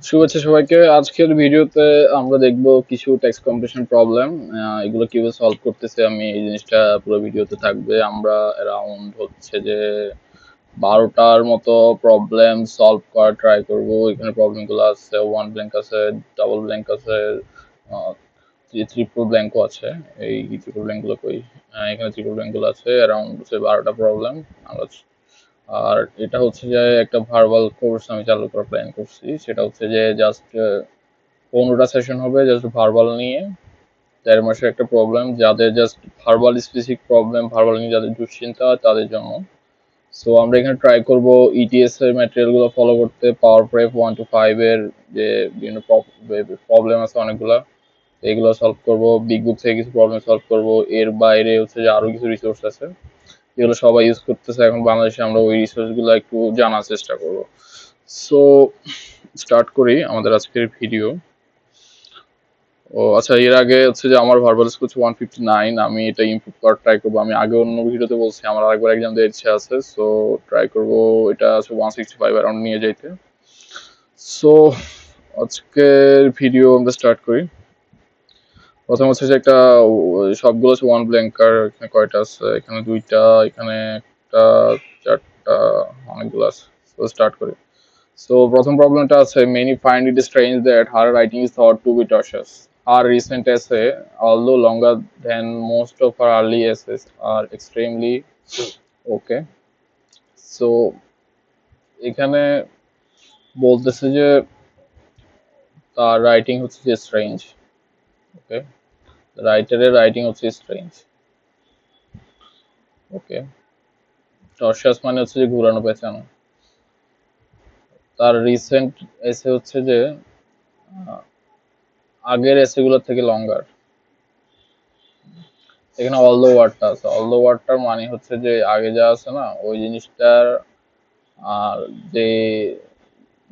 শুভেচ্ছা সবাইকে। আজকের ভিডিওতে আমরা দেখব কিছু টেক্সট কম্প্রেশন প্রবলেম, এগুলো কিভাবে সলভ করতেছে আমি এই জিনিসটা পুরো ভিডিওতে থাকবে। আমরা অ্যারাউন্ড হচ্ছে যে 12টার মতো প্রবলেম সলভ করার ট্রাই করব। এখানে প্রবলেমগুলো আছে, ওয়ান ব্ল্যাঙ্ক আছে, ডাবল ব্ল্যাঙ্ক আছে, ট্রিপল ব্ল্যাঙ্কও আছে। এই ট্রিপল ব্ল্যাঙ্কগুলো কই? এখানে ট্রিপল ব্ল্যাঙ্কগুলো আছে, অ্যারাউন্ড হচ্ছে 12টা প্রবলেম আমরা। আর এটা হচ্ছে যে একটা ভার্বাল কোর্স আমি চালু করার প্ল্যান করছি। সেটা হচ্ছে যে জাস্ট 15টা সেশন হবে জাস্ট ভার্বাল নিয়ে। 1.5 মাসের একটা প্রবলেম, যাদের just verbal specific problem, verbal নিয়ে যাদের দুশ্চিন্তা তাদের জন্য। সো আমরা এখানে ট্রাই করব ইটিএস এর ম্যাটেরিয়াল গুলো ফলো করতে। পাওয়ার প্রেপ 1 to 5 এর যে বিভিন্ন প্রবলেম আছে অনেকগুলা, এগুলো সলভ করব। বিগ বুক থেকে কিছু প্রবলেম সলভ করব। এর বাইরে হচ্ছে যে আরো কিছু রিসোর্স আছে যেগুলো সবাই ইউজ করতেছে এখন বাংলাদেশে, আমরা ওই রিসোর্স গুলো একটু জানার চেষ্টা করব। সো স্টার্ট করি আমাদের আজকের ভিডিও। ও আচ্ছা, এর আগে হচ্ছে যে আমার ভার্বাল স্কোর হচ্ছে 159, আমি এটা ইমপ্রুভ করার ট্রাই করবো। আমি আগে অন্য ভিডিওতে বলছি আমার আরেকবার এক্সাম দেওয়ার ইচ্ছা আছে, সো ট্রাই করবো এটা আছে 165 অ্যারাউন্ড নিয়ে যাইতে। সো আজকের ভিডিও আমরা স্টার্ট করি। প্রথম হচ্ছে যে একটা সবগুলো হচ্ছে ওয়ান ব্ল্যাঙ্কার। এখানে কয়টা আছে? এখানে দুইটা, এখানে একটা, চারটা, অনেকগুলো আছে। সো স্টার্ট করি। সো প্রথম প্রবলেমটা আছে, many find it strange that her writing is thought to be tortuous. Her recent essay, although longer than most of her early essays, are extremely okay. So এখানে বলতেছে যে তার রাইটিং হচ্ছে যে স্ট্রেঞ্জ। ওকে, রাইটারের রাইটিং হচ্ছে স্ট্রেঞ্জ। ওকে, টর্চাস মানে হচ্ছে যে ঘুরানো পেঁচানো। তার রিসেন্ট এসে হচ্ছে যে আহ, আগের এসেগুলোর থেকে লঙ্গার। এখানে অল দ্য ওয়ার্ডটা আছে। অল দ্য ওয়ার্ডটার মানে হচ্ছে যে আগে যা আছে না ওই জিনিসটার আর যে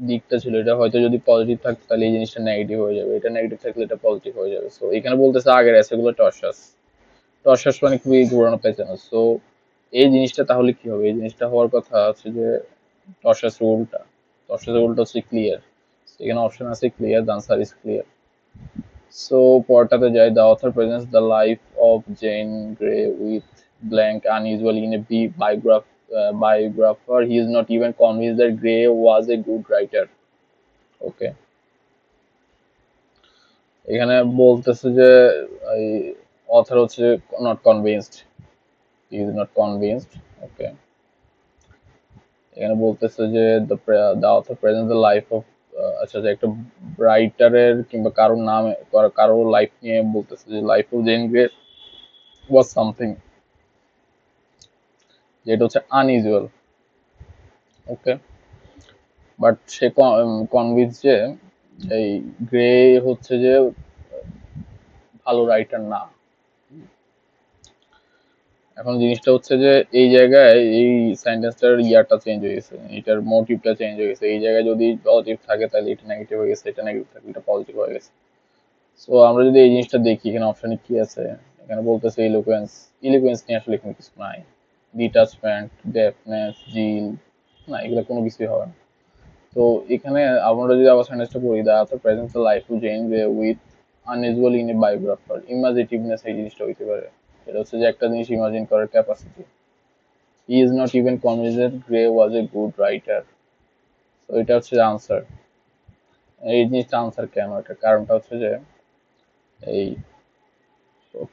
দিকটা ছিল এটা হয়তো যদি পজিটিভ থাকতো তাহলে এই জিনিসটা নেগেটিভ হয়ে যাবে, এটা নেগেটিভ থাকলে এটা পজিটিভ হয়ে যাবে। সো এখানে বলতেছে আগের এসেগুলো টর্চাস। টর্চাস মানে খুবই ঘুরানো পেঁচানো। সো এই জিনিসটা তাহলে কি হবে? এই জিনিসটা হওয়ার কথা হচ্ছে যে টর্চাস উল্টা। টর্চাস উল্টা হচ্ছে ক্লিয়ার। এখানে অপশন আছে clear, the answer is clear. So পরটাতে যাই। The author presents the life of Jane Grey with blank unusual in a biographer. He is not even convinced that Gray was a good writer. Okay, এখানে বলতেছে যে এই অথর হচ্ছে not convinced, he is not convinced. Okay, এখানে বলতেছে যে the author present the life of, আচ্ছা যে একটা রাইটারের কিংবা কারোর নাম, কারোর লাইফ নিয়ে বলতেছে যে life of Jane Grey was something, যেটা হচ্ছে আনইউজুয়াল। ওকে, বাট সে কনভিন্স যে এই গ্রে হচ্ছে যে ভালো রাইটার না। এখন জিনিসটা হচ্ছে যে এই জায়গায় এই সেন্টেন্সটার ইয়ারটা চেঞ্জ হয়ে গেছে, এটার মোটিভটা চেঞ্জ হয়ে গেছে। এই জায়গায় যদি পজিটিভ থাকে তাহলে এটা নেগেটিভ হয়ে গেছে, এটা নেগেটিভ থাকলে এটা পজিটিভ হয়ে গেছে। সো আমরা যদি এই জিনিসটা দেখি এখানে অপশনে কি আছে, এখানে বলতেছে ইলোকুয়েন্স। ইলোকুয়েন্স নিয়ে আসলে এখানে কিছু নাই। ডিটাচমেন্ট, ডেফনেস, জিল, না এগুলো কোনো কিছুই হবে না। তো এখানে আমরা যদি আবার সেন্টেন্সটা পড়ি, the after present the life to Jane Grey with unusual in a biographer, imaginativeness এই জিনিসটা হইতে পারে। এটা হচ্ছে যে একটা জিনিস ইমাজিন করার capacity. He is not even convinced that grey was a good writer. তো এটা হচ্ছে আনসার। এই জিনিসটা আনসার কেন? এটার কারণটা হচ্ছে যে এই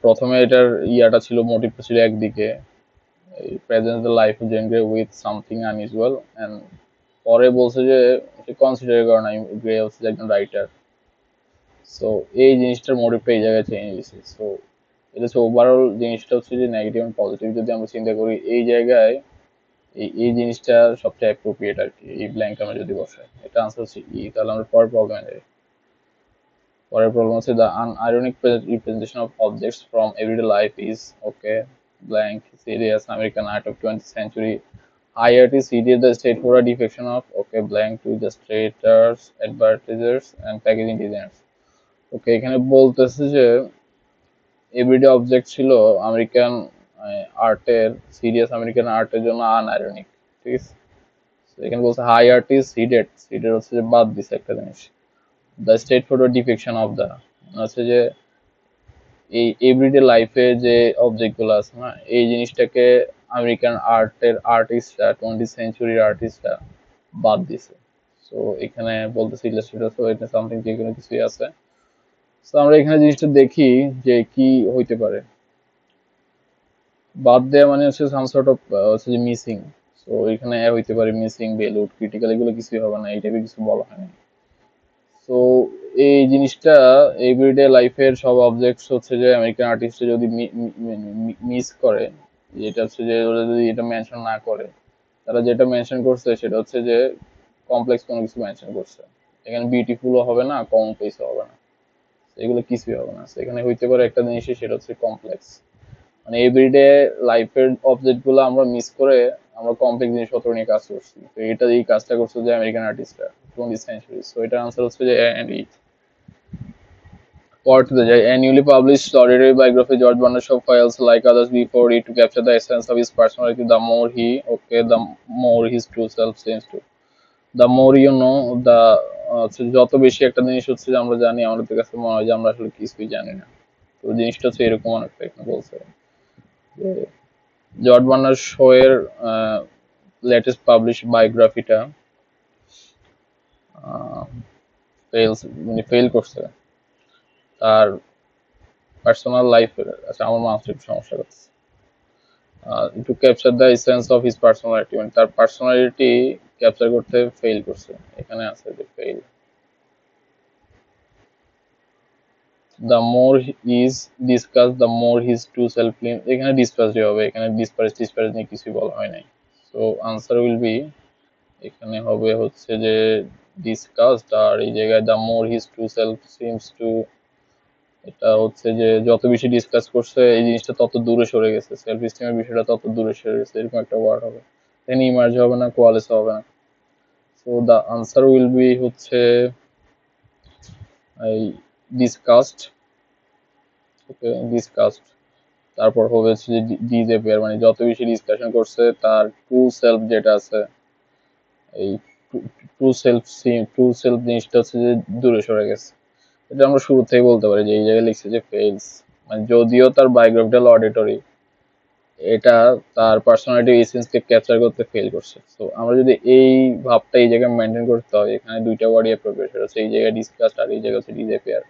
প্রথমে এটার ইয়াটা ছিল, মোটিভটা ছিল একদিকে, এই present the life of Jane Grey with something unusual, and পরে বলছে যে কনসিডার করে না গ্রে হচ্ছে যে একজন রাইটার। সো এই জিনিসটার মোটিভটা এই জায়গায় চেঞ্জ হয়েছে। সো এটা হচ্ছে ওভারঅল জিনিসটা হচ্ছে যে নেগেটিভ এবং পজিটিভ যদি আমরা চিন্তা করি এই জায়গায় এই জিনিসটা সবচেয়ে অ্যাপ্রোপ্রিয়েট আর কি। এই ব্ল্যাঙ্ক আমরা যদি বসাই, এটা আনসার হচ্ছে ই। তাহলে আমরা পরের প্রবলেমে যাই। পরের প্রবলেম হচ্ছে the unironic representation of objects from everyday life is okay blank serious American art of 20th century. IRT serious the straightforward defection of okay blank to illustrators, advertisers and packaging designers. ওকে, এখানে বলতেছে যে everyday object ছিল American আর্টের, serious American আর্টের জন্য আনআইরনিক। ঠিক আছে, এখানে বলছে হাই আর্টিস্ট হিডেড, হিডেড হচ্ছে যে বাদ দিছে একটা জিনিস। The state photo ডিপিকশন of the, হচ্ছে যে এই এভরিডে লাইফে যে অবজেক্ট গুলো আছে না, এই জিনিসটাকে আমেরিকান আর্টের আর্টিস্টরা, 20th সেঞ্চুরির আর্টিস্টরা বাদ দিছে। সো এখানে বলতেছে ইলাস্ট্রেটর, সো এটা সামথিং যে কোনো কিছুই আছে। তো আমরা এখানে জিনিসটা দেখি যে কি হইতে পারে। বাদ দেয়া মানে হচ্ছে সাম সর্ট অফ হচ্ছে যে মিসিং। সো এখানে হইতে পারে মিসিং, বেলুড, ক্রিটিক্যাল, এগুলো কিছুই হবে না, এই টাইপের কিছু বলা হয় না। সো এই জিনিসটা এভরিডে লাইফের সব অবজেক্টস হচ্ছে যে আমেরিকান আর্টিস্ট যদি মিস করে, যেটা হচ্ছে যে ওরা যদি এটা মেনশন না করে, তারা যেটা মেনশন করছে সেটা হচ্ছে যে কমপ্লেক্স কোনো কিছু মেনশন করছে। এখানে বিউটিফুলও হবে না, কমপ্লেক্সও হবে না, এগুলো কিছুই হবে না। এখানে হইতে পারে একটা জিনিসই, সেটা হচ্ছে কমপ্লেক্স। মানে এভরিডে লাইফের অবজেক্ট গুলো আমরা মিস করে আমরা কমপ্লেক্স জিনিসপত্র নিয়ে কাজ করছি। তো এটা এই কাজটা করছে যে আমেরিকান আর্টিস্টরা 20th সেঞ্চুরি। সো এটার আনসার হচ্ছে যে পরবর্তীতে যাই, annually published literary biography George Bernard Shaw fails like others before it to capture the essence of his personality. The more he, okay, the more his true self seems to. The more you know, the যত বেশি একটা জিনিস হচ্ছে যে আমরা জানি, আমাদের কাছে মনে হয় যে আমরা আসলে কিছুই জানি না। তো জিনিসটা হচ্ছে এরকম অনেকটা এখানে বলছে যে জর্জ বার্নার্ড শো এর লেটেস্ট পাবলিশ বায়োগ্রাফিটা ফেল, মানে ফেল করছে তার পার্সোনাল লাইফের। আচ্ছা, আমার মাউসটা একটু সমস্যা করছে। To capture the essence of his personality, মানে তার পার্সোনালিটি ক্যাপচার করতে ফেল করছে। এখানে আছে যে fail. The more is discuss the more his to self claim, এখানে ডিসপাসই হবে, এখানে ডিসপারেজ নিয়ে কিছুই বলা হয় নাই। সো আনসার উইল বি, এখানে হবে হচ্ছে যে ডিসকাসড, আর এই জায়গায় the more his to self seems to, এটা হচ্ছে যে যত বেশি ডিসকাস করছে এই জিনিসটা তত দূরে সরে গেছে, সেলফ এস্টিমের বিষয়টা তত দূরে সরে গেছে, এরকম একটা ওয়ার্ড হবে। এখানে ইমার্জ হবে না, কোয়ালিস হবে না। So the answer will be হচ্ছে এই ডিসকাস্ট। ওকে, ডিসকাস্ট। তারপর হবে হচ্ছে যে ডিসঅ্যাপিয়ার, মানে যত বেশি ডিসকাশন করছে তার ট্রু সেলফ যেটা আছে, এই ট্রু সেলফ জিনিসটা হচ্ছে যে দূরে সরে গেছে। এটা আমরা শুরু থেকে বলতে পারি যে এই জায়গায় লিখছে যে ফেলস, মানে যদিও তার বায়োগ্রাফিক্যাল অডিটরি এটা তার পার্সোনালিটি এসেন্সকে ক্যাপচার করতে ফেল করছে। তো আমরা যদি এই ভাবটা এই জায়গায় মেনটেন করতে হয়, এখানে দুইটা ওয়ার্ডই অ্যাপ্রোপ্রিয়েট, সেটা হচ্ছে এই জায়গায় ডিসকাস্ট আর এই জায়গায় হচ্ছে ডিসঅ্যাপিয়ার।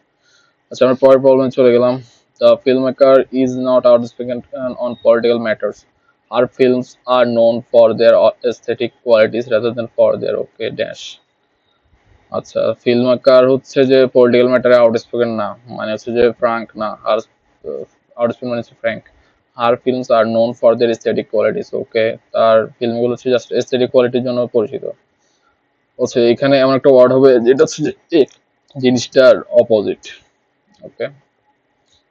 আচ্ছা, আমরা পরের প্রবলেমে চলে গেলাম। The filmmaker is not outspoken on political matters, আর films are known for their aesthetic qualities rather than for their, okay dash. আচ্ছা, ফিল্ম মেকার হচ্ছে যে পলিটিক্যাল ম্যাটারে আউটস্পোকেন না, মানে হচ্ছে যে ফ্রাঙ্ক না, আর আউটস্পোকেন মানে হচ্ছে frank. Her films are known for their aesthetic qualities, okay, তার ফিল্মগুলো হচ্ছে জাস্ট এস্থেটিক কোয়ালিটির জন্য পরিচিত। হচ্ছে এখানে এমন একটা ওয়ার্ড হবে যেটা হচ্ছে যে জিনিসটার অপোজিট। ওকে,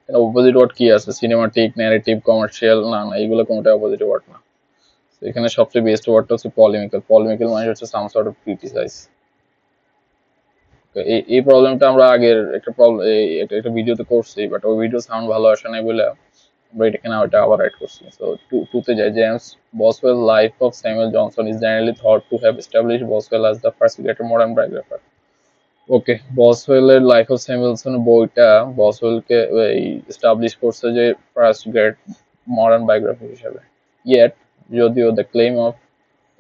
অপোজিট ওয়ার্ড কি আছে? সিনেমাটিক, ন্যারেটিভ, কমার্শিয়াল, না না, এইগুলো কোনোটাই অপোজিট ওয়ার্ড না। এখানে সবচেয়ে বেস্ট ওয়ার্ডটা হচ্ছে পলিমিক্যাল। পলিমিক্যাল মানে হচ্ছে সাম সর্ট অফ ক্রিটিসাইজ। এই প্রবলেমটা আমরা আগের একটা প্রবলেম একটা ভিডিওতে করছি, বাট ওই ভিডিও সাউন্ড ভালো আসে নাই বলে আমরা এটা এখানে ওটা আবার রাইট করছি। সো টুতে যাই, James Boswell life of Samuel Johnson is generally thought to have established Boswell as the first great modern biographer. Okay, বসওয়েলের লাইফ অফ স্যামুয়েলসন বইটা বসওয়েলকে এই এস্টাবলিশ করছে যে ফার্স্ট গ্রেট মডার্ন বায়োগ্রাফি হিসেবে। ইয়েট, যদিও দ্য ক্লেম অফ,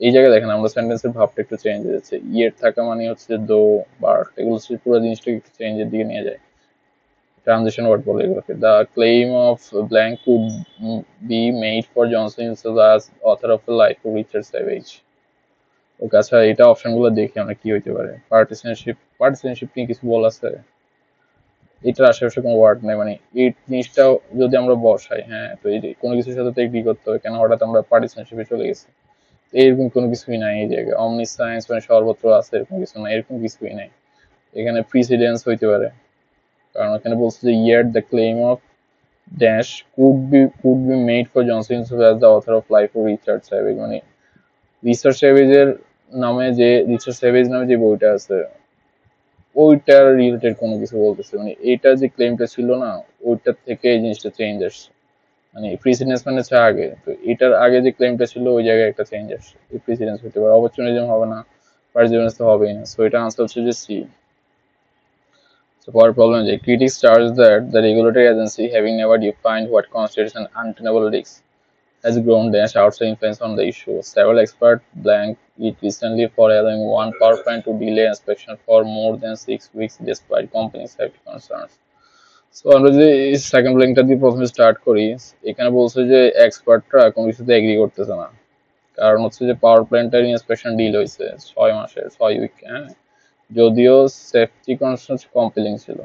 এই জায়গায় দেখেন আমরা সেন্টেন্সের ভাবটা একটু চেঞ্জ হয়ে যাচ্ছে। ইয়ের থাকা মানে হচ্ছে দো, বাট, এগুলো হচ্ছে পুরো জিনিসটাকে একটু চেঞ্জের দিকে নিয়ে যায়, ট্রানজিশন ওয়ার্ড বলে এগুলোকে। The claim of blank could be made for Johnson himself as author of the life of Richard Savage. Okay, আচ্ছা, এটা অপশনগুলো দেখি আমরা কি হইতে পারে। পার্টিসিপেশনশিপ নিয়ে কিছু বলা আছে? এটার আশেপাশে কোনো ওয়ার্ড নেই, মানে এই জিনিসটাও যদি আমরা বসাই, হ্যাঁ, তো এই কোনো কিছুর সাথে তো এগ্রি করতে হবে, কেন হঠাৎ আমরা পার্টিসিপেশনশিপে চলে গেছি? এরকম কোনো কিছুই নাই এই জায়গায়। অমনি সায়েন্স মানে সর্বত্র আছে এরকম কিছু না, এরকম কিছুই নাই। এখানে প্রিসিডেন্স হইতে পারে, কারণ এখানে বলছে যে year the claim of dash could be made for Johnson as the author of life of Richard Savage, মানে রিচার্ড স্যাভেজ নামে যে বইটা আছে ওইটার রিলেটেড কোনো কিছু বলতেছে, মানে এইটা যে ক্লেমটা ছিল না, ওইটার থেকে এই জিনিসটা চেঞ্জ আসছে। মানে প্রিসিডেন্স মানে হচ্ছে আগে, তো এটার আগে যে ক্লেমটা ছিল ওই জায়গায় একটা চেঞ্জ আসছে, এই প্রিসিডেন্স হতে পারে, অপরচুনিজম হবে না, পারজিভেন্স তো হবেই না, সো এটা আনসার হচ্ছে যে সি। So পরের প্রবলেম যে critics charge that the regulatory agency having never defined what constitutes an untenable risk has grown dash outside influence on the issue. Several experts blanked it recently for allowing one power plant to delay inspection for more than 6 weeks despite company safety concerns. So আমরা যদি second ব্ল্যাঙ্কটা দিয়ে প্রথমে start করি, এখানে বলছে যে এক্সপার্টরা কোনো কিছুতে এগ্রি করতেছে না, কারণ হচ্ছে যে পাওয়ার প্ল্যান্টের ইন্সপেকশন ডিল হয়েছে 6 মাসের 6 উইক, হ্যাঁ, যদিও সেফটি কনসার্নস কম্পেলিং ছিল।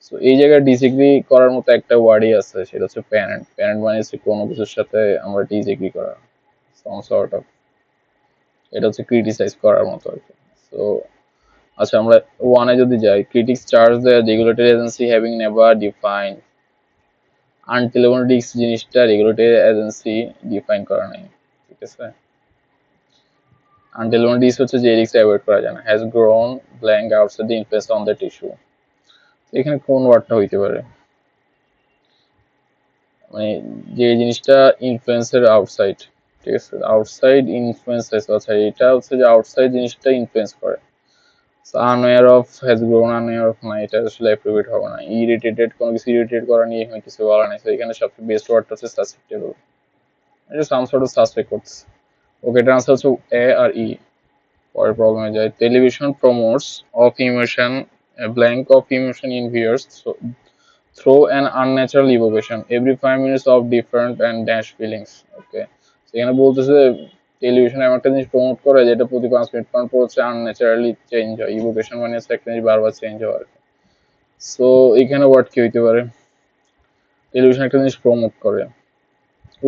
সো এই জায়গায় ডিসএগ্রি করার মতো একটা ওয়ার্ডই আছে, সেটা হচ্ছে প্যারেন্ট। প্যারেন্ট মানে হচ্ছে কোনো কিছুর সাথে আমরা ডিসএগ্রি করা, সাম সর্ট অফ, এটা হচ্ছে ক্রিটিসাইজ করার মতো আর কি। সো আচ্ছা, আমরা ওয়ানে যদি যাই, critics charge the regulatory agency having never define untenable risk, জিনিসটা রেগুলেটরি এজেন্সি ডিফাইন করা নাই, ঠিক আছে। আনটেলেবল রিস্ক হচ্ছে যে রিস্ক অ্যাভয়েড করা যায় না, has grown blank outside the influence on that issue. এখানে কোন ওয়ার্ডটা হইতে পারে, মানে যে জিনিসটা ইনফ্লুয়েন্সের আউটসাইড, ঠিক আছে, আউটসাইড ইনফ্লুয়েন্সেস, আচ্ছা এটা হচ্ছে যে আউটসাইড জিনিসটা ইনফ্লুয়েন্স করে। আনওয়্যার অফ হ্যাজ গ্রোন, আনওয়্যার অফ না, এটা আসলে অ্যাপ্রোপ্রিয়েট হবে না। ইরিটেটেড, কোনো কিছু ইরিটেট করা নিয়ে এখানে কিছু বলা নেই, তো এখানে সবচেয়ে বেস্ট ওয়ার্ডটা হচ্ছে সাসেপ্টেবল, এটা সাম সর্ট অফ সাসপেক্ট করছে। ওকে, এটা আনসার হচ্ছে এ আর ই। পরের প্রবলেমে যায়, television promotes of emotion blank of emotion in viewers through an unnatural evocation every 5 minutes of different and dash feelings. ওকে, সেখানে বলতেছে টেলিভিশন এমন একটা জিনিস প্রমোট করে যেটা প্রতি 5 মিনিট পর পর হচ্ছে আনন্যাচারালি চেঞ্জ হয়। ইভোকেশন মানে হচ্ছে একটা জিনিস বারবার চেঞ্জ হওয়ার। সো এখানে ওয়ার্ড কি হইতে পারে, টেলিভিশন একটা জিনিস প্রমোট করে,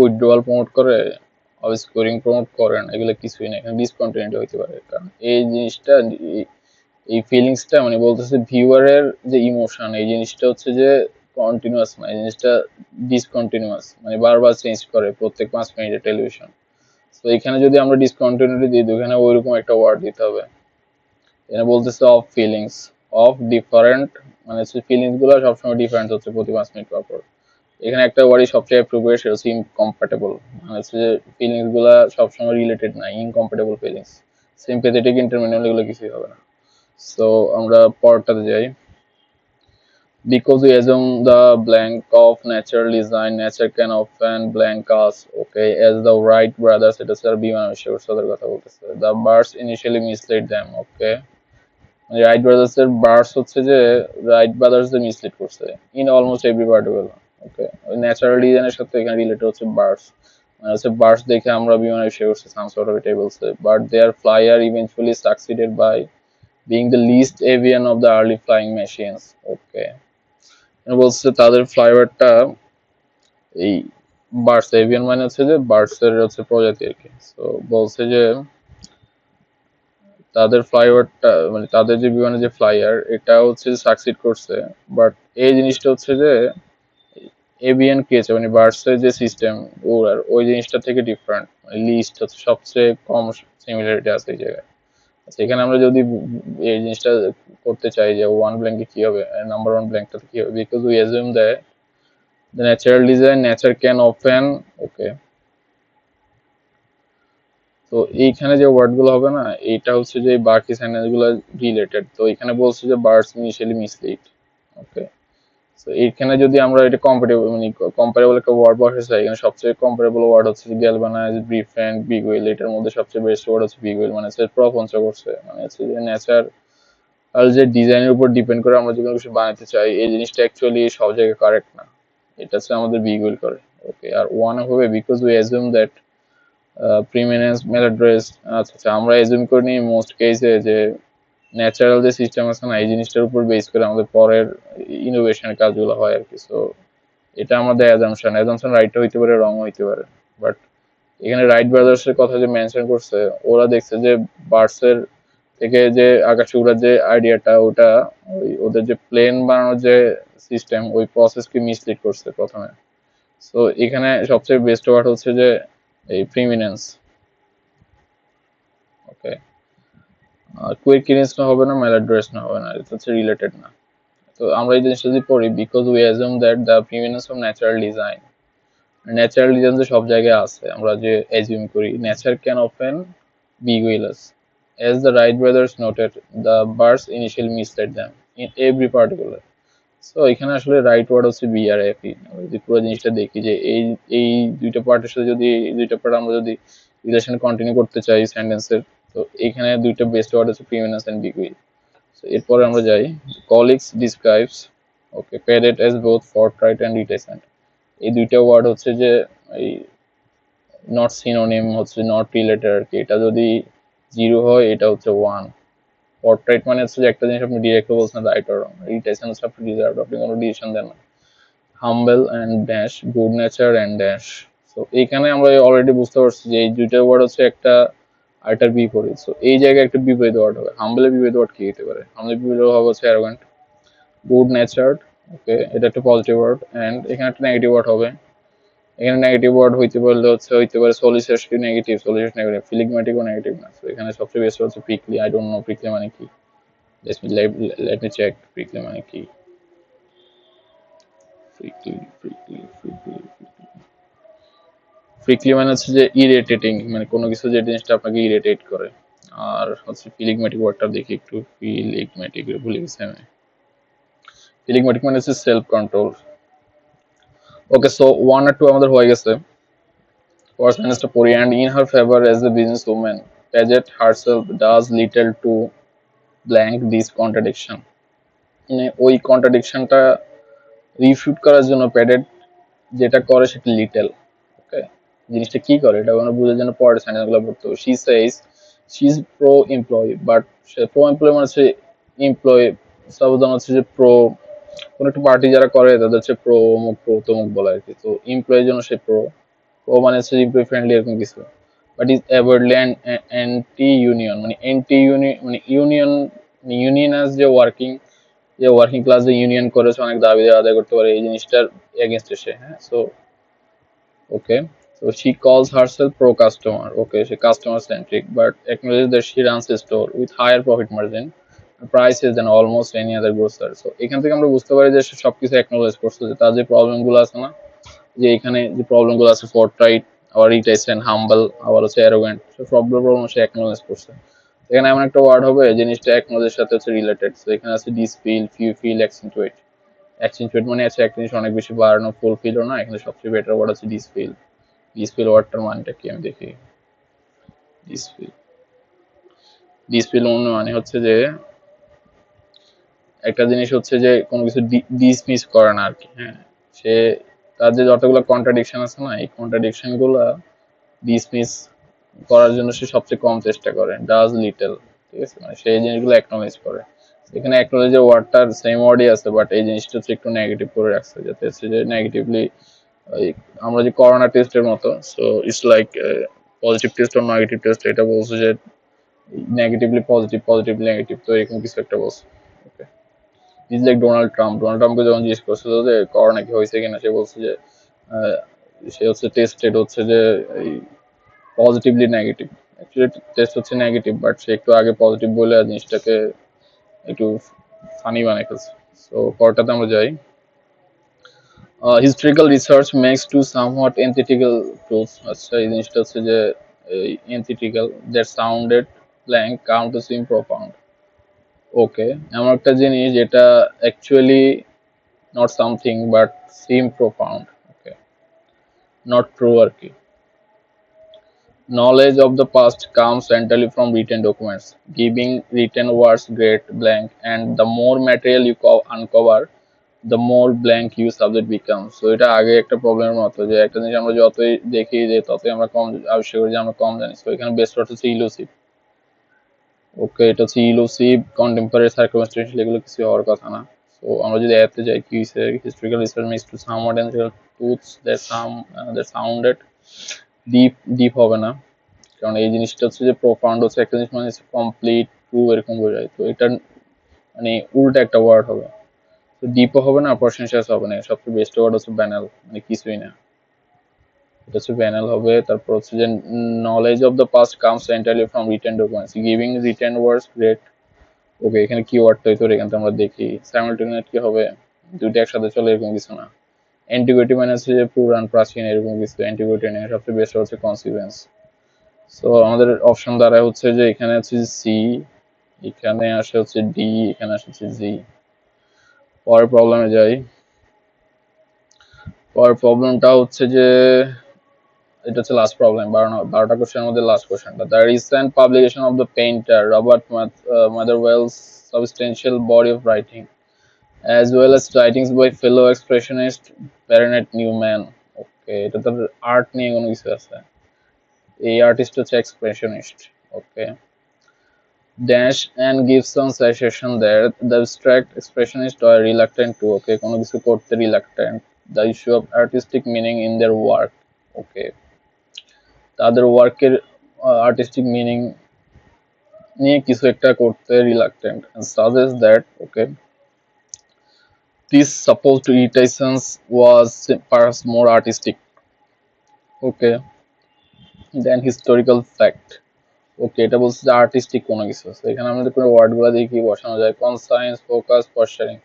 উইথড্রয়াল প্রমোট করে, স্কোরিং প্রমোট করে না, এগুলো কিছুই না, এখানে ডিসকন্টিনিউটি হইতে পারে। কারণ এই জিনিসটা, এই ফিলিংসটা মানে বলতেছে ভিউয়ারের যে ইমোশন, এই জিনিসটা হচ্ছে যে কন্টিনিউয়াস না, এই জিনিসটা ডিসকন্টিনিউয়াস, মানে বারবার চেঞ্জ করে প্রত্যেক 5 মিনিটে টেলিভিশন। তো এখানে যদি আমরা ডিসকন্টিনিউটি দিই, এখানে ওইরকম একটা ওয়ার্ড দিতে হবে। এখানে বলতেছে অফ ফিলিংস, অফ ডিফারেন্ট, মানে হচ্ছে ফিলিংস গুলো সবসময় ডিফারেন্ট হচ্ছে প্রতি 5 মিনিট পর পর। এখানে একটা ওয়ার্ডই সবচেয়ে অ্যাপ্রোপ্রিয়েট, সেটা হচ্ছে ইনকম্প্যাটেবল, মানে হচ্ছে যে ফিলিংস গুলা সবসময় রিলেটেড না, ইনকম্প্যাটেবল ফিলিংস, সিম্প্যাথেটিক, ইন্টারমিডিয়েট, এগুলো কিছুই হবে না। সো আমরা পরেরটাতে যাই, because we assume the blank of natural design, nature can often blank us, okay, as the Wright brothers, এটা স্যার বিমান আবিষ্কারের কথা বলতেছে, the birds initially misled them, okay, right brothers এর বার্ডস হচ্ছে যে রাইট ব্রাদার্স যে মিসলিড করছে ইন অলমোস্ট এভরি পার্টিকুলার, ওকে, ওই ন্যাচারাল ডিজাইনের সাথে এখানে রিলেটেড হচ্ছে বার্ডস, মানে হচ্ছে বার্ডস দেখে আমরা বিমান আবিষ্কার করছি সাম সর্ট অফ এটা বলছে, but their flyer eventually succeeded by being the least avian of the early flying machines, okay, বলছে তাদের ফ্লাইওয়ারটা এই বার্ডস, এভিয়ান মানে হচ্ছে যে বার্ডস এর হচ্ছে প্রজাতি আর কি। সো বলছে যে তাদের ফ্লাইওভারটা, মানে তাদের যে বিমানের যে ফ্লাইয়ার, এটা হচ্ছে সাকসিড করছে, বাট এই জিনিসটা হচ্ছে যে এভিয়ান ক্রিয়েছে, মানে বার্ডস এর যে সিস্টেম ওর ওই জিনিসটা থেকে ডিফারেন্ট, মানে লিস্ট হচ্ছে সবচেয়ে কম সিমিলারিটি আছে এই জায়গায়। আচ্ছা, এখানে আমরা যদি এই জিনিসটা করতে চাই যে ওয়ান ব্ল্যাঙ্কে কি হবে, নাম্বার ওয়ান ব্ল্যাঙ্কটাতে কি হবে, because we assume that the natural design nature can often, okay, তো এইখানে যে ওয়ার্ড গুলো হবে না, এইটা হচ্ছে যে বাকি সেন্টেন্স গুলো রিলেটেড, তো এখানে বলছে যে বার্ডস ইনিশিয়ালি মিসলিড, ওকে, তো এইখানে যদি আমরা এটা কম্পারেবল, মানে কম্পারেবল একটা ওয়ার্ড বসাতে চাই, এখানে সবচেয়ে কম্পারেবল ওয়ার্ড হচ্ছে গ্যালভানাইজ, ব্রিফ্যান্ড, বিগ ওয়েল, এটার মধ্যে সবচেয়ে বেস্ট ওয়ার্ড হচ্ছে বিগ ওয়েল, মানে হচ্ছে প্রপঞ্চ করছে, মানে হচ্ছে যে নেচার আর যে ডিজাইনের উপর ডিপেন্ড করে আমরা যে কোনো কিছু বানাতে চাই, এই জিনিসটা অ্যাকচুয়ালি সব জায়গায় কারেক্ট না, এটা হচ্ছে আমাদের বিগ ওয়েল করে, ওকে। আর ওয়ান হবে বিকজ উই অ্যাজিউম দ্যাট প্রিমিনেন্স মেলাড্রেস, আচ্ছা আমরা এজুম করে নিই মোস্ট কেসে যে ন্যাচারাল যে সিস্টেম আছে না, এই জিনিসটার উপর বেস করে আমাদের পরের ইনোভেশনের কাজগুলো হয় আর কি। সো এটা আমাদের অ্যাজাম্পশন, অ্যাজাম্পশন রাইট হইতে পারে, রং হইতে পারে, বাট এখানে রাইট ব্রাদার্স এর কথা যে মেনশন করছে, ওরা দেখছে যে বার্ডস এর থেকে যে আকাশে উড়ার যে আইডিয়াটা, ওটা ওই ওদের যে প্লেন বানানোর যে সিস্টেম, ওই প্রসেসকে মিসলিড করছে প্রথমে। সো এখানে সবচেয়ে বেস্ট ওয়ার্ড হচ্ছে যে এই প্রিমিনেন্স, ওকে, কুইকিনেস না হবে না, মেলাড্রেস না হবে না, এটা হচ্ছে রিলেটেড না। তো আমরা এই জিনিসটা যদি পড়ি, because we assume that the preeminence of natural design, natural reason যে সব জায়গায় আছে, আমরা যে অ্যাজিউম করি nature can often be guileless. As the Wright brothers noted, the birds initially misled them in every particular. So এখানে আসলে right word হচ্ছে বি আর এফ ই। যদি পুরো জিনিসটা দেখি যে এই এই দুইটা পার্টের সাথে যদি এই দুইটা পার্ট আমরা যদি রিলেশন কন্টিনিউ করতে চাই সেন্টেন্সের, তো এখানে দুইটা বেস্ট ওয়ার্ড হচ্ছে প্রিমিনাস এন্ড বিগুই। সো এরপরে আমরা যাই, colleagues describes okay parrot as both forthright and reticent. এই দুইটা ওয়ার্ড হচ্ছে যে এই নট সিনোনিম, হচ্ছে নট রিলেটেড আর কি। এটা যদি জিরো হয় এটা হচ্ছে ওয়ান। ফর্টরাইট মানে হচ্ছে যে একটা জিনিস আপনি ডিরেক্ট বলছেন রাইট অর রং। রিটেনশন হচ্ছে আপনি ডিজার্ভ, আপনি কোনো ডিসিশন দেন না। Humble and dash, good nature and dash. So এইখানে আমরা অলরেডি বুঝতে পারছি যে এই দুইটা ওয়ার্ড হচ্ছে একটা আরেকটার বিপরীত। সো এই জায়গায় একটা বিপরীত ওয়ার্ড হবে। হাম্বলের বিপরীত ওয়ার্ড কি হতে পারে? হাম্বলের বিপরীত ওয়ার্ড হচ্ছে অ্যারোগ্যান্ট। গুড নেচার্ড, ওকে এটা একটা পজিটিভ ওয়ার্ড, এন্ড এখানে একটা নেগেটিভ ওয়ার্ড হবে। এখানে নেগেটিভ ওয়ার্ড হইতে পারলে হইতে পারে সলিসিয়াসলি নেগেটিভ, সলিসিয়াস নেগেটিভ, ফিলিগম্যাটিকও নেগেটিভ না। তো এখানে সবচেয়ে বেস্ট হচ্ছে prickly. I don't know prickly মানে কি। let me check প্রিকলি মানে কি। প্রিকলি মানে হচ্ছে যে ইরিটেটিং, মানে কোনো কিছু যে জিনিসটা আপনাকে ইরিটেট করে। আর হচ্ছে ফিলিগম্যাটিক ওয়ার্ডটা দেখি একটু, ফিলিগম্যাটিক ভুলে গেছি আমি। ফিলিগম্যাটিক মানে হচ্ছে সেলফ কন্ট্রোল। ওকে, সো 1 আর 2 আমাদের হয়ে গেছে। First Minister Puri, and in her favor as a businesswoman, Paget herself does little to blank this contradiction. মানে ওই কন্ট্রাডিকশনটা রিফিউট করার জন্য প্যাডেট যেটা করে সেটা লিটল। ওকে, জিনিসটা কি করে এটা আমরা বুঝার জন্য পরের সেন্টেন্সগুলো পড়তে হবে। She says she is pro employee, but say pro employee মানে হচ্ছে এমপ্লয়ি, সাবধান হচ্ছে যে প্রো, কোন একটা পার্টি যারা করে তাদের হচ্ছে প্রো অমুক প্রো তমুক বলা আর কি। তো এমপ্লয়ের জন্য সে প্রো, প্রো মানে হচ্ছে এমপ্লয়ি ফ্রেন্ডলি এরকম কিছু। বাট ইজ অ্যাভয়েডলি অ্যান্টি ইউনিয়ন, মানে অ্যান্টি ইউনিয়ন মানে ইউনিয়নাস যে ওয়ার্কিং ক্লাস যে ইউনিয়ন করেছে অনেক দাবি আদায় করতে পারে, এই জিনিসটার এগেনস্টে সে। হ্যাঁ, so okay, so she calls herself pro customer. Okay, she customer centric, but acknowledges that she runs a store with higher profit margin prices than almost any other grocer. So এখান থেকে আমরা বুঝতে পারি যে সে সবকিছু অ্যাকনোলেজ করছে, যে তার যে প্রবলেম গুলো আছে না, যে এখানে যে প্রবলেম গুলো আছে ফোর্টরাইট, আবার রিটেনশন, হাম্বল, আবার হচ্ছে অ্যারোগ্যান্ট, সবগুলো প্রবলেম সে অ্যাকনোলেজ করছে। এখানে এমন একটা ওয়ার্ড হবে জিনিসটা অ্যাকনোলেজের সাথে হচ্ছে রিলেটেড। তো এখানে আছে ডিসফিল, ফিল, অ্যাকসেন্টুয়েট। অ্যাকসেন্টুয়েট মানে আছে একটা জিনিস অনেক বেশি বাড়ানো, ফুলফিলও না। এখানে সবচেয়ে বেটার ওয়ার্ড আছে ডিসফিল। ডিসফিল ওয়ার্ডটার মানেটা কি আমি দেখি। ডিসফিল, ডিসফিল মানে হচ্ছে যে একটা জিনিস হচ্ছে যে কোনো কিছু ডিসমিস করে না আর কি। হ্যাঁ, সে তার যে যতগুলো কন্ট্রাডিকশন আছে না, এই কন্ট্রাডিকশন গুলা ডিসমিস করার জন্য সে সবচেয়ে কম চেষ্টা করে। ডাজ লিটল, ঠিক আছে, মানে সেই জিনিসগুলো অ্যাকনোলেজ করে। এখানে অ্যাকনোলেজের ওয়ার্ডটার সেম ওয়ার্ডই আছে, বাট এই জিনিসটা হচ্ছে একটু নেগেটিভ করে রাখছে, যাতে হচ্ছে যে নেগেটিভলি আমরা যে করোনা টেস্টের মতো। So it's like positive test আর নেগেটিভ টেস্ট, এটা বলছে যে নেগেটিভলি পজিটিভ, পজিটিভলি নেগেটিভ, তো এরকম কিছু একটা বলছে। ওকে, ইজ লাইক ডোনাল্ড ট্রাম্পকে যখন জিজ্ঞেস করছিল যে করোনা কি হয়েছে কিনা, সে বলছে যে সে হচ্ছে টেস্টেড হচ্ছে যে পজিটিভলি নেগেটিভ। অ্যাকচুয়ালি টেস্ট হচ্ছে নেগেটিভ, বাট সে একটু আগে পজিটিভ বলে জিনিসটাকে একটু ফানি বানাই ফেলছে। সো পরটাতে আমরা যাই, historical research makes two somewhat antithetical proofs. আচ্ছা, এই জিনিসটা হচ্ছে যে antithetical, that sounded blank count to seem profound. ওকে, এমন একটা জিনিস যেটা actually not something but seem profound. Okay, not true আর কি। Knowledge of the past comes entirely from written documents, giving written words great blank, and the more material you uncover, the more blank you subject becomes. So এটা আগে একটা প্রবলেমের মতো, যে একটা জিনিস আমরা যতই দেখি যে ততই আমরা কম আবিষ্কার করি, যে আমরা কম জানি। তো এখানে বেস্ট ওয়ার্ড হচ্ছে ইলুসিভ। ওকে, এটা হচ্ছে ইলুসিভ, কন্টেম্পোরারি, সার্কামস্টেন্সিয়াল, এগুলো কিছু হওয়ার কথা না। তো আমরা যদি এতে যাই, কি হইছে, historical research makes to somewhat ethical truths that sounded deep. Deep হবে না, কারণ এই জিনিসটা হচ্ছে যে প্রোফাউন্ড হচ্ছে একটা জিনিস মানে কমপ্লিট ট্রু এরকম বোঝায়। তো এটা মানে উল্টা একটা ওয়ার্ড হবে। তো ডিপও হবে না, প্রশংসাস হবে না। সবচেয়ে বেস্ট ওয়ার্ড হচ্ছে ব্যানাল, মানে কিছুই না, এটা হচ্ছে ব্যানাল হবে। তারপর হচ্ছে যে knowledge of the past comes entirely from written documents, giving written words great. Okay, এখানে কি ওয়ার্ডটা হইতো এখান থেকে আমরা দেখি। সাইমালটেনিয়াস কি হবে, দুইটা একসাথে চলে এরকম কিছু না। অ্যান্টিগুইটি মানে হচ্ছে যে পুরাণ প্রাচীন এরকম কিছু, অ্যান্টিগুইটি নিয়ে সবচেয়ে বেস্ট হচ্ছে কনসিকুয়েন্স। সো আমাদের অপশন দ্বারা হচ্ছে যে এখানে হচ্ছে সি, এখানে আসে হচ্ছে ডি, এখানে আসে হচ্ছে জি। পরের প্রবলেমে যাই। পরের প্রবলেমটা হচ্ছে যে এটা হচ্ছে লাস্ট প্রবলেম, 12টা কোশ্চেনের মধ্যে লাস্ট কোশ্চেনটা। The recent publication of the painter Robert Motherwell's substantial body of writing as well as writings by fellow expressionist Baronet Newman. Okay, এটা তো আর্ট নিয়ে কোনো কিছু আছে। এই আর্টিস্ট হচ্ছে expressionist. Okay, dash and Gibson suggestion that the abstract expressionists were reluctant to, ওকে, কোনো কিছু করতে reluctant, the issue of artistic meaning in their work, ওকে, তাদের ওয়ার্কের আর্টিস্টিক মিনিং নিয়ে কিছু একটা করতে reluctant, and suggests that, okay, this supposed irritation was perhaps more artistic, okay, than historical fact. ওকে, এটা বলছে যে আর্টিস্টিক কোনো কিছু আছে। এখানে আমাদের কোনো ওয়ার্ডগুলো দিয়ে কি বসানো যায়? Conscience, focus, posturing.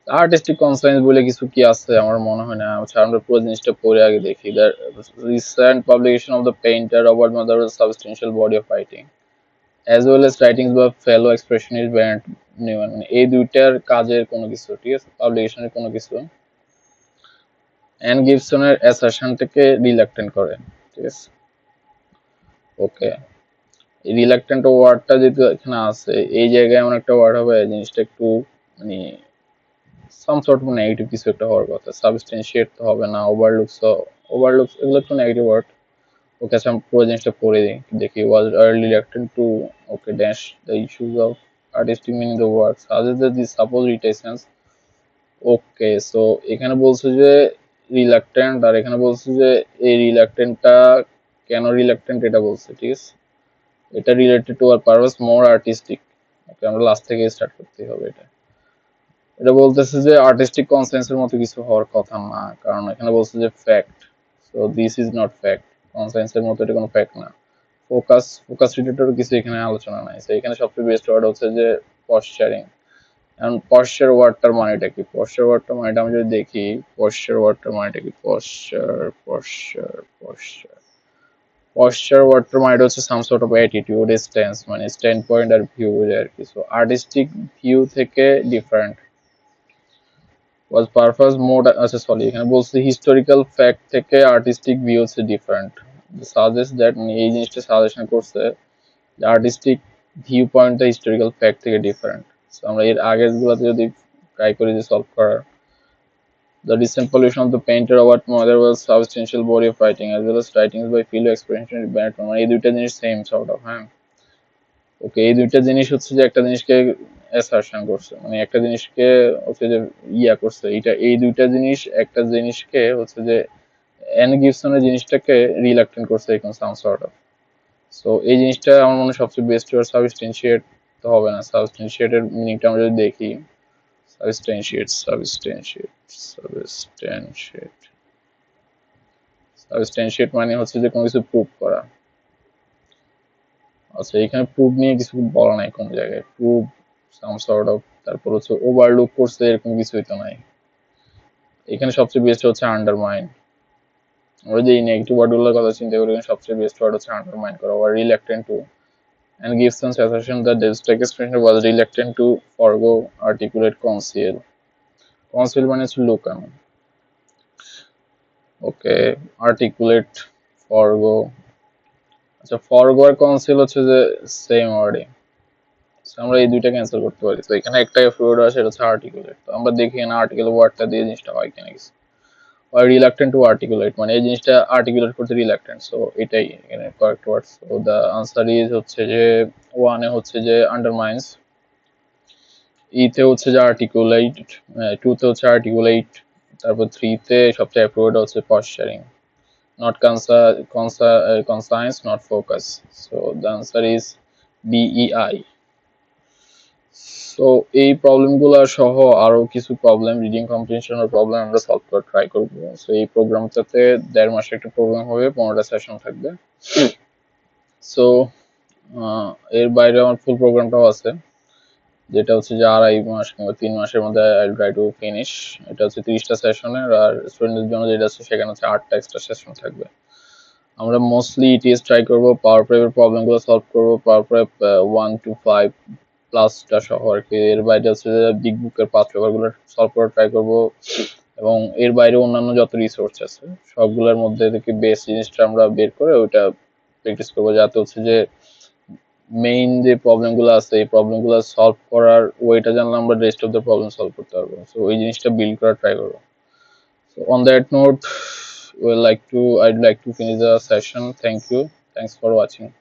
Artistic conscience বলে কিছু কি আছে? আমার মনে হয় না। আচ্ছা, আমরা পুরো জিনিসটা পড়ে আগে দেখি। The recent publication of the painter Robert Motherwell's substantial body of writing as well as writings by fellow expressionist Barnett Newman, মানে এই দুইটার কাজের কোনো কিছু, ঠিক আছে, পাবলিকেশনের কোনো কিছু অ্যান গিবসনের অ্যাসারশন থেকে রিলাক্টেন্ট করে, ঠিক আছে। ওকে, রিলাক্টেন্ট ওয়ার্ডটা যেহেতু এখানে আছে, এই জায়গায় এমন একটা ওয়ার্ড হবে জিনিসটা একটু মানে সাম সর্ট অফ নেগেটিভ কিছু একটা হওয়ার কথা। সাবস্টেন্সিয়েট তো হবে না, ওভারলুকস এগুলো একটু নেগেটিভ ওয়ার্ড। ওকে, আচ্ছা, আমি পুরো জিনিসটা পড়ে দিই, দেখি। Was early reluctant to, okay, dash the issues of artistic meaning the work suggest that this suppose retentions. Okay, so এখানে বলছে যে রিলাক্টেন্ট, আর এখানে বলছে যে এই রিলাক্টেন্টটা কেন রিলাক্টেন্ট এটা বলছে, ঠিক আছে। এটা রিলেটেড টু আর পারপাস মোর আর্টিস্টিক। ওকে, আমরা লাস্ট থেকে স্টার্ট করতে হবে। এটা বলতেছে যে আর্টিস্টিক কনসেন্সের মতো কিছু হওয়ার কথা না, কারণ এখানে বলছে যে fact. So this is not fact, কনসেন্সের মতো এটা কোনো ফ্যাক্ট না। ফোকাস রিলেটেড কিছু এখানে আলোচনা নাই। সো এখানে সবচেয়ে বেস্ট ওয়ার্ড হচ্ছে যে পশ্চারিং। এখন পশ্চার ওয়ার্ডটার মানেটা কি? পশ্চার ওয়ার্ডটার মানেটা আমি যদি দেখি, পশ্চার ওয়ার্ডটার মানেটা কি? পশ্চার ওয়ার্ডটার মানেটা হচ্ছে some sort of attitude, stance, মানে স্ট্যান্ড পয়েন্ট আর ভিউ আর কিছু। আর্টিস্টিক ভিউ থেকে ডিফারেন্ট। ওয়াজ পারপাস মোড, আচ্ছা সরি, এখানে বলছে হিস্টোরিক্যাল ফ্যাক্ট থেকে আর্টিস্টিক ভিউ হচ্ছে ডিফারেন্ট। সাজেস্ট দ্যাট, এই জিনিসটা সাজেশন করছে যে আর্টিস্টিক ভিউ পয়েন্টটা হিস্টোরিক্যাল ফ্যাক্ট থেকে ডিফারেন্ট। সো আমরা এর আগের গুলাতে যদি ট্রাই করি যে সলভ করার, the recent pollution of the painter Robert Motherwell's substantial body of writing as well as writings by fellow expressionist Bennett, মানে এই দুইটা জিনিস সেম সর্ট অফ, হ্যাঁ। ওকে, এই দুইটা জিনিস হচ্ছে যে একটা জিনিসকে অ্যাসারশন করছে, মানে একটা জিনিসকে হচ্ছে যে করছে। এই দুইটা জিনিস একটা জিনিসকে হচ্ছে যে এন গিবসনের জিনিসটাকে রিলাক্টেন্ট করছে এখন সাম সর্ট অফ। সো এই জিনিসটা আমার মনে হয় সবচেয়ে বেস্ট ওয়ার্ড। সাবস্টেন্সিয়েট তো হবে না। সাবস্টেন্সিয়েটের মিনিংটা আমরা যদি দেখি, সাবস্টেন্সিয়েট মানে হচ্ছে যে কোনো কিছু প্রুভ করা। আচ্ছা, এখানে প্রুভ নিয়ে কিছু বলা নাই কোন জায়গায়। প্রুভ সাম সর্ট অফ, তারপর হচ্ছে ওভারলুক করছে, এরকম কিছুই তো নাই। এখানে সবচেয়ে বেস্ট হচ্ছে আন্ডারমাইন। আমরা যে নেগেটিভ ওয়ার্ডগুলোর কথা চিন্তা করি, সবচেয়ে বেস্ট ওয়ার্ড হচ্ছে আন্ডারমাইন করা, or reluctant to, and gives some assertion that the abstract expression was reluctant to forgo articulate conceal. Conceal মানে হচ্ছে লুকানো। ওকে, আর্টিকুলেট, ফরগো। আচ্ছা, ফরগো আর কনসিল হচ্ছে যে সেম ওয়ার্ডে। আমরা এই দুইটা ক্যান্সেল করতে পারি। তো এখানে একটা ওয়ার্ড আছে, সেটা হচ্ছে আর্টিকুলেট। তো আমরা দেখি না আর্টিকেল ওয়ার্ডটা দিয়ে জিনিসটা হয় কিনা কিছু। আর রিলাক্টেন্ট টু আর্টিকুলেট মানে এই জিনিসটা আর্টিকুলেট করতে রিলাক্টেন্ট। সো এটাই এখানে correct word. So the answer is হচ্ছে যে ওয়ানে হচ্ছে যে আন্ডারমাইন্স, ইতে হচ্ছে যে আর্টিকুলেট, টুতে হচ্ছে আর্টিকুলেট, তারপর থ্রিতে সবচেয়ে অ্যাপ্রোড হচ্ছে পশ্চারিং, not conscience, not focus. So the answer is BEI. So এই প্রবলেমগুলো সহ আরো কিছু প্রবলেম, রিডিং কম্প্রিহেনশনের প্রবলেম আমরা সলভ করে ট্রাই করব। সো এই প্রোগ্রামটাতে 1.5 মাসের একটা প্রোগ্রাম হবে, 15টা সেশন থাকবে। সো এর বাইরে আমার ফুল প্রোগ্রামটাও আছে। যেটা হচ্ছে যে 2.5 মাস কিংবা 3 মাসের মধ্যে আই ট্রাই টু ফিনিশ। এটা হচ্ছে 30টা সেশনের, আর স্টুডেন্টদের জন্য যেটা আছে সেখানে হচ্ছে 8টা এক্সট্রা সেশন থাকবে। আমরা মোস্টলি ইটিএস ট্রাই করবো, পাওয়ার প্রেপের প্রবলেমগুলো সলভ করবো, পাওয়ার প্রেপ 1 to 5 প্লাসটা সহ আর কি। এর বাইরে হচ্ছে যে বিগ বুকের পাঁচ পেপারগুলো সলভ করার ট্রাই করবো, এবং এর বাইরে অন্যান্য যত রিসোর্স আছে সবগুলোর মধ্যে থেকে বেস জিনিসটা আমরা বের করে ওইটা প্র্যাকটিস করবো, যাতে হচ্ছে যে মেইন যে প্রবলেমগুলো আছে এই প্রবলেমগুলো সলভ করার ওয়েটা জানলে আমরা rest of the problem solve করতে পারবো। সো ওই জিনিসটা বিল্ড করার ট্রাই করবো। So on that note, I'd like to finish the session. Thank you. Thanks for watching.